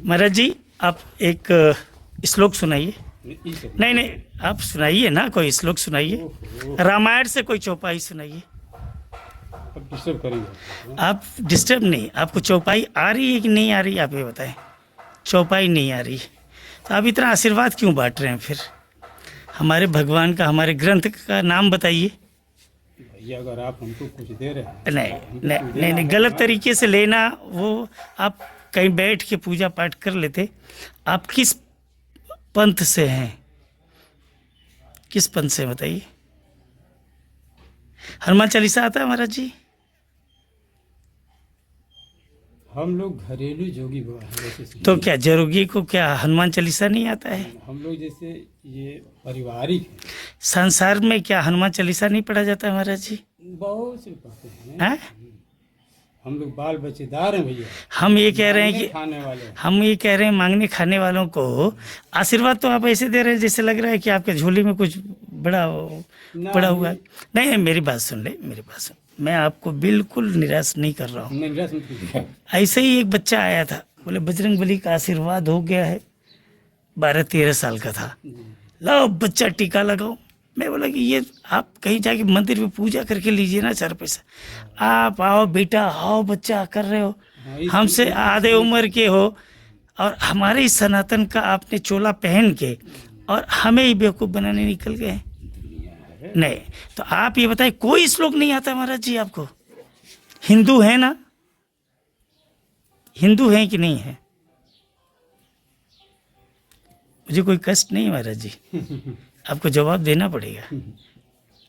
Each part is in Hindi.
महाराज जी, आप एक श्लोक सुनाइए। नहीं नहीं, आप सुनाइए ना, कोई श्लोक सुनाइए। रामायण से कोई चौपाई सुनाइए। अब डिस्टर्ब करेंगे। आप डिस्टर्ब नहीं, आपको चौपाई आ रही है कि नहीं आ रही है, आप ये बताएं। चौपाई नहीं आ रही तो आप इतना आशीर्वाद क्यों बांट रहे हैं फिर? हमारे भगवान का, हमारे ग्रंथ का नाम बताइए। भैया अगर आप हमको कुछ दे रहे हैं, नहीं हमको नहीं कुछ नहीं, देना नहीं है गलत ना। तरीके से लेना, वो आप कहीं बैठ के पूजा पाठ कर लेते। आप किस पंथ से हैं? किस पंथ से बताइए। हनुमान चालीसा आता है महाराज जी? हम लोग घरेलू जोगी बाबा हैं वैसे तो क्या जोगी को क्या हनुमान चालीसा नहीं आता है? हम लोग जैसे ये पारिवारिक हैं, संसार में क्या हनुमान चालीसा नहीं पढ़ा जाता है महाराज जी? बहुत से पढ़ते हैं। हैं? हम लोग बाल बच्चेदार हैं भैया। हम ये कह रहे हैं मांगने कि खाने वाले हैं। हम ये कह रहे हैं मांगने खाने वालों को आशीर्वाद तो आप ऐसे दे रहे हैं जैसे लग रहा है कि आपके झोली में कुछ बड़ा पड़ा हुआ है। नहीं नहीं, मेरी बात सुन ले, मेरी बात सुन। मैं आपको बिल्कुल निराश नहीं कर रहा हूँ। हमने निराश मत कीजिए। ऐसे ही एक बच्चा आया था, बोले बजरंगबली का आशीर्वाद हो गया है। 12-13 साल का था। लाओ बच्चा टीका लगाओ। मैं बोला कि ये आप कहीं जाके मंदिर में पूजा करके लीजिए ना 4 पैसा। आप आओ बेटा, आओ बच्चा कर रहे हो, हाँ, इस- हमसे आधे उम्र के हो और हमारे इस सनातन का आपने चोला पहन के और हमें ही बेवकूफ़ बनाने निकल गए हैं। नहीं तो आप ये बताइए, कोई श्लोक नहीं आता महाराज जी आपको? हिंदू है ना? हिंदू हैं कि नहीं है? मुझे कोई कष्ट नहीं है महाराज जी, आपको जवाब देना पड़ेगा।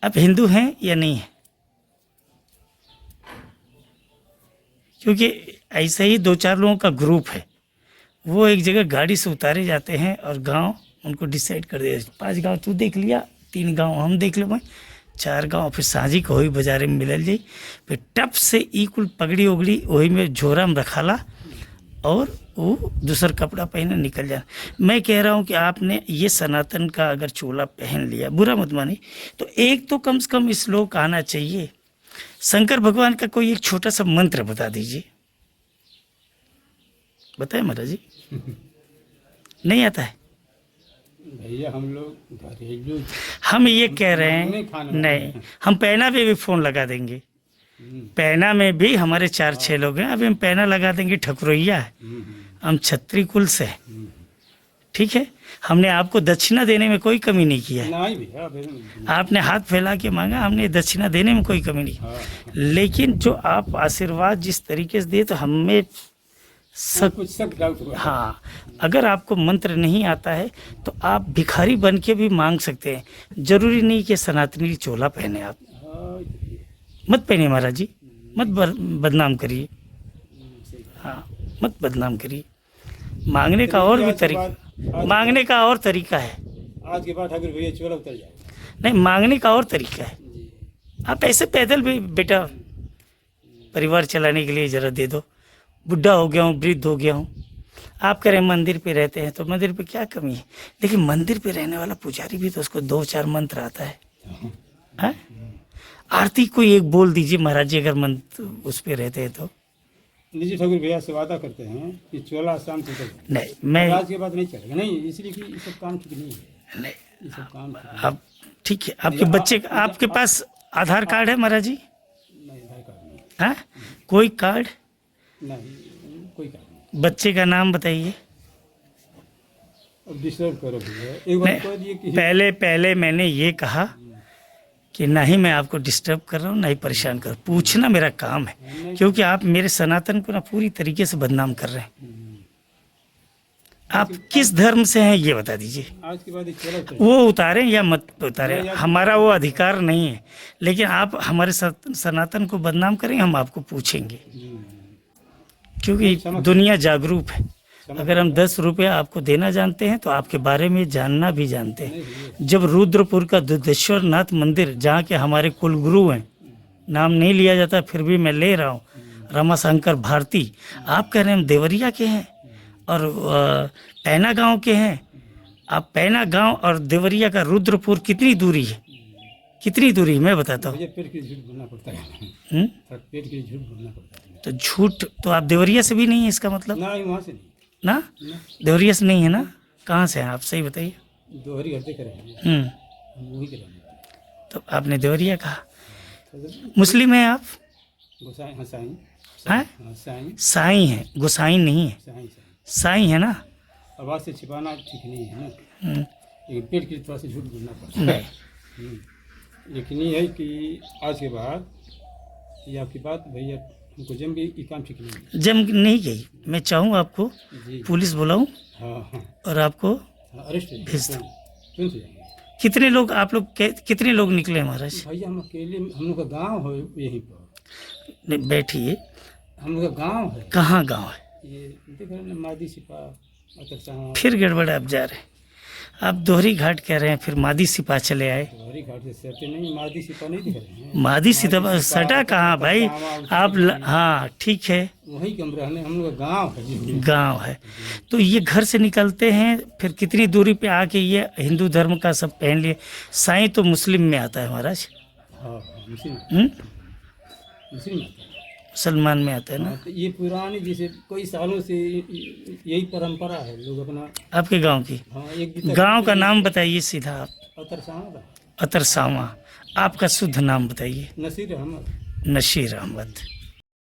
आप हिंदू हैं या नहीं है? क्योंकि ऐसे ही 2-4 लोगों का ग्रुप है, वो एक जगह गाड़ी से उतारे जाते हैं और गांव उनको डिसाइड कर दे। 5 गांव तू देख लिया, 3 गांव हम देख लो, 4 गांव फिर साझी को वही बाजारे में मिलल जाई। फिर टप से ई कुल पगड़ी उगड़ी वही में झोरा में रखाला और वो दूसर कपड़ा पहने निकल जाना। मैं कह रहा हूँ कि आपने ये सनातन का अगर चोला पहन लिया, बुरा मत मानिए, तो एक तो कम से कम श्लोक आना चाहिए। शंकर भगवान का कोई एक छोटा सा मंत्र बता दीजिए। बताए महाराज जी? नहीं आता है? भैया हम लोग घरेलू हम ये कह रहे मांगने हैं, खाने वाले नहीं, हैं। हम पैना पे भी फ़ोन लगा देंगे। पैना में भी हमारे 4-6 लोग हैं, अभी हम पैना लगा देंगे। ठकुरैया है, हम छत्री कुल से हैं, ठीक है। हमने आपको दक्षिणा देने में कोई कमी नहीं किया है। नहीं भैया अभी- आपने हाथ फैला के मांगा, हमने दक्षिणा देने में कोई कमी नहीं। हाँ, लेकिन जो आप आशीर्वाद जिस तरीके से दिए, तो हमें सब कुछ सब डाउट हुआ। हाँ, अगर आपको मंत्र नहीं आता है तो आप भिखारी बन के भी मांग सकते हैं। जरूरी नहीं कि सनातनी चोला पहने आप। हाँ, मत पहनिए महाराज जी, मत बदनाम करिए। हाँ, मत बदनाम करिए। मांगने का और भी तरीका, मांगने का और तरीका है। आज के बाद ठाकुर भैया चोला उतर जाएगा। नहीं, मांगने का और तरीका है। आप ऐसे पैदल भी बेटा परिवार चलाने के लिए जरा दे दो। बुढ़ा हो गया हूँ, वृद्ध हो गया हूँ, आप कह रहे हैं मंदिर पे रहते हैं, तो मंदिर पे क्या कमी है? लेकिन मंदिर पे रहने वाला पुजारी भी तो उसको 2-4 मंत्र आता है। हैं? आरती कोई एक बोल दीजिए महाराज जी, अगर मंत्र उस पे रहते हैं तो। निजी ठाकुर भैया से वादा करते हैं कि चोला शाम से उतर जाएगा। नहीं, मैं आज के बाद नहीं चलेगा। नहीं, इसलिए कि ये सब काम ठीक नहीं है। नहीं, ये सब काम ठीक नहीं है। अब ठीक है। आपके बच्चे का, आपके पास आधार कार्ड है महाराज जी? नहीं, आधार कार्ड नहीं। हैं? कोई कार्ड? नहीं, कोई काम नहीं। बच्चे का नाम बताइए। अब डिस्टर्ब करो भैया। एक बार नहीं, कह दिए कि पहले मैंने ये कहा कि ना ही मैं आपको डिस्टर्ब कर रहा हूँ, ना ही परेशान कर, पूछना मेरा काम है। क्योंकि आप मेरे सनातन को ना पूरी तरीके से बदनाम कर रहे हैं। आप किस धर्म से हैं ये बता दीजिए। आज के बाद ये चोला उतर वो उतारें या मत उतारें, हमारा वो अधिकार नहीं है। लेकिन आप हमारे सनातन को बदनाम करें, हम आपको पूछेंगे। क्योंकि दुनिया जागरूक है। अगर हम 10 रुपया आपको देना जानते हैं तो आपके बारे में जानना भी जानते हैं। जब रुद्रपुर का दुधेश्वर नाथ मंदिर, जहाँ के हमारे कुलगुरु हैं, नाम नहीं लिया जाता फिर भी मैं ले रहा हूँ, रमाशंकर भारती, आप कह रहे हैं हम देवरिया के हैं और पैना गांव के हैं। आप पैना गांव और देवरिया का रुद्रपुर कितनी दूरी है? कितनी दूरी मैं बताता हूँ। भैया पेट के झूठ बोलना पड़ता है। हम्म? पेट के झूठ बोलना पड़ता है। तो झूठ तो आप देवरिया से भी नहीं है, इसका मतलब? नहीं, वहाँ से नहीं। ना ना देवरिया से नहीं है ना? कहाँ से हैं आप, सही बताइए। दोहरी घर देख रहे हैं, हम वही करेंगे। तो आपने देवरिया कहा। मुस्लिम हैं आप? गोसाई, हाँ साईं, हैं? हाँ साईं, साईं हैं, गोसाई नहीं है, साईं। साईं है ना? आवाज़ से छिपाना ठीक नहीं है ना, हम्म, लेकिन पेट के लिए थोड़ा सा झूठ बोलना पड़ता है। नहीं, लेकिन ये है कि आज के बाद ये आपकी बात भैया हमको जम भी ये काम ठीक नहीं है। जम नहीं गई। मैं चाहूँ आपको जी पुलिस बुलाऊं हाँ हाँ और आपको हाँ, अरेस्ट है, भेज दो। तुरंत हो जाएंगे। कितने लोग आप लोग कितने लोग निकले महाराज? भैया हम अकेले, हम लोग का गांव है यहीं पर, नहीं, बैठिए। हम लोग का गांव है कहाँ गांव है? ये, देख रहे हैं ना, मादी सिपा अतरसा, फिर गड़बड़ आप जा रहे हैं। आप दोहरी घाट कह रहे हैं, फिर मादी सिपा चले आए। हरी घाट से सटे नहीं, मादी सिपा नहीं दिख रहे हैं। मादी सिपा सटा कहाँ भाई? आप हाँ ठीक है, वही कमरा है, हम लोग का गांव है जी। गांव है। तो ये घर से निकलते हैं, फिर कितनी दूरी पे आके ये हिंदू धर्म का सब पहन लिए। साईं तो मुस्लिम में आता है महाराज, हाँ हाँ, मुस्लिम हम्म? मुस्लिम आता है। मुसलमान में आता है ना? हाँ, तो ये पुरानी जैसे कई सालों से यही परंपरा है, लोग अपना, आपके गांव की? हाँ एक भी गांव का नाम बताइए सीधा आप। अतरसा अतरसावा। आपका शुद्ध नाम बताइए। नसीर अहमद। नशीर अहमद।